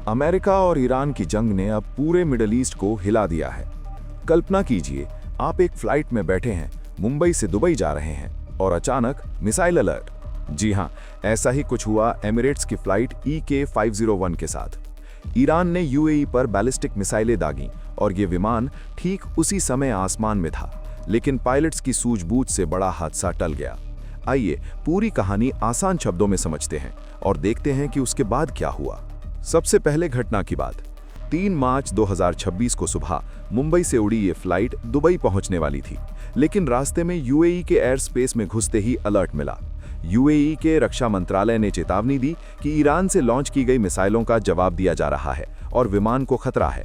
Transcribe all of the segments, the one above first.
America और Iran की जंग ने अब पूरे मिडल ईस्ट को हिला दिया है। कल्पना कीजिए, आप एक फ्लाइट में बैठे हैं, मुंबई से दुबई जा रहे हैं और अचानक मिसाइल अलर्ट। जी हां, ऐसा ही कुछ हुआ एमिरेट्स की फ्लाइट EK-501 के साथ। ईरान ने UAE पर बैलिस्टिक मिसाइलें दागीं और ये विमान ठीक उसी समय आसमान में था, लेकिन पायलट्स की सूझबूझ से बड़ा हादसा टल गया। आइए पूरी कहानी आसान शब्दों में समझते हैं और देखते हैं कि उसके बाद क्या हुआ। सबसे पहले घटना की बात। 3 मार्च 2026 को सुबह मुंबई से उड़ी ये फ्लाइट दुबई पहुंचने वाली थी, लेकिन रास्ते में UAE के एयर स्पेस में घुसते ही अलर्ट मिला। UAE के रक्षा मंत्रालय ने चेतावनी दी कि ईरान से लॉन्च की गई मिसाइलों का जवाब दिया जा रहा है और विमान को खतरा है।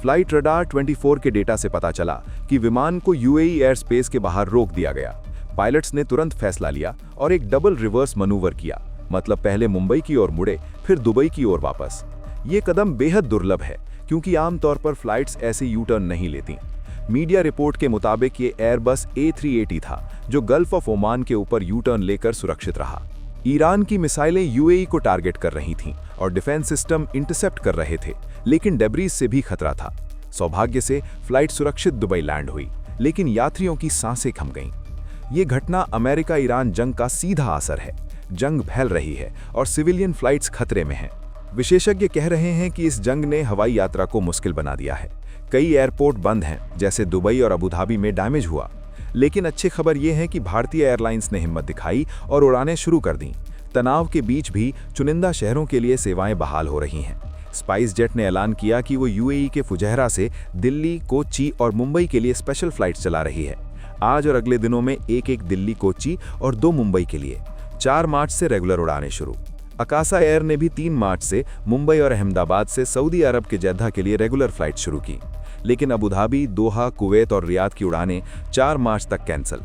फ्लाइट रडार 24 के डेटा से पता चला कि विमान को UAE एयर स्पेस के बाहर रोक दिया गया। पायलट्स ने तुरंत फैसला लिया और एक डबल रिवर्स मनूवर किया, मतलब पहले मुंबई की ओर मुड़े, फिर दुबई की ओर वापस। ये कदम बेहद दुर्लभ है, क्योंकि आमतौर पर फ्लाइट्स ऐसे यू टर्न नहीं लेती। मीडिया रिपोर्ट के मुताबिक ये एयरबस A380 था, जो गल्फ ऑफ ओमान के ऊपर यू टर्न लेकर सुरक्षित रहा। ईरान की मिसाइलें UAE को टारगेट कर रही थीं और डिफेंस सिस्टम इंटरसेप्ट कर रहे थे, लेकिन डेब्रीज से भी खतरा था। सौभाग्य से फ्लाइट सुरक्षित दुबई लैंड हुई, लेकिन यात्रियों की सांसें थम गईं। ये घटना अमेरिका ईरान जंग का सीधा असर है। जंग फैल रही है और सिविलियन फ्लाइट्स खतरे में हैं। विशेषज्ञ कह रहे हैं कि इस जंग ने हवाई यात्रा को मुश्किल बना दिया है। कई एयरपोर्ट बंद हैं, जैसे दुबई और अबू धाबी में डैमेज हुआ। लेकिन अच्छी खबर यह है कि भारतीय एयरलाइंस ने हिम्मत दिखाई और उड़ानें शुरू कर दी। तनाव के बीच भी चुनिंदा शहरों के लिए सेवाएं बहाल हो रही हैं। स्पाइस जेट ने ऐलान किया कि वो UAE के फुजैरा से दिल्ली, कोच्चि और मुंबई के लिए स्पेशल फ्लाइट्स चला रही है। आज और अगले दिनों में एक दिल्ली, कोच्चि और 2 मुंबई के लिए। 4 मार्च से रेगुलर उड़ानें शुरू। अकासा एयर ने भी 3 मार्च से मुंबई और अहमदाबाद से सऊदी अरब के जेद्दा के लिए रेगुलर फ्लाइट शुरू की। लेकिन अबू धाबी, दोहा, कुवैत और रियाद की उड़ानें 4 मार्च तक कैंसिल।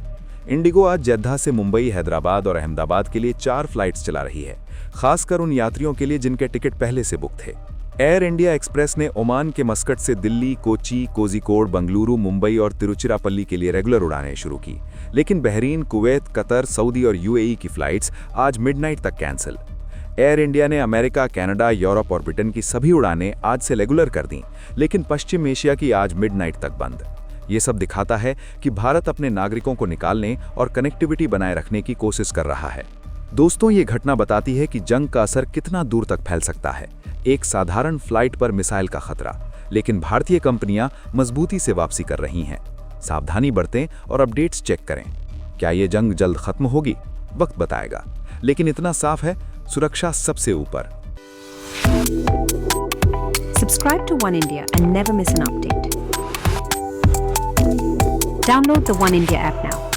इंडिगो आज जेद्दा से मुंबई, हैदराबाद और अहमदाबाद के लिए 4 फ्लाइट्स चला रही है, खासकर उन यात्रियों के लिए जिनके टिकट पहले से बुक थे। एयर इंडिया एक्सप्रेस ने ओमान के मस्कट से दिल्ली, कोच्चि, कोझिकोड, बंगलुरु, मुंबई और तिरुचिरापल्ली के लिए रेगुलर उड़ानें शुरू की। लेकिन बहरीन, कुवैत, कतर, सऊदी और UAE की फ्लाइट्स आज मिडनाइट तक कैंसिल। एयर इंडिया ने अमेरिका, कनाडा, यूरोप और ब्रिटेन की सभी उड़ानें आज से रेगुलर कर दी, लेकिन पश्चिम एशिया की आज मिडनाइट तक बंद। ये सब दिखाता है कि भारत अपने नागरिकों को निकालने और कनेक्टिविटी बनाए रखने की कोशिश कर रहा है। दोस्तों, ये घटना बताती है कि जंग का असर कितना दूर तक फैल सकता है। एक साधारण फ्लाइट पर मिसाइल का खतरा, लेकिन भारतीय कंपनियां मजबूती से वापसी कर रही हैं। सावधानी बरतें और अपडेट्स चेक करें। क्या ये जंग जल्द खत्म होगी? वक्त बताएगा, लेकिन इतना साफ है, सुरक्षा सबसे ऊपर। Subscribe to One India and never miss an update. Download the One India app now.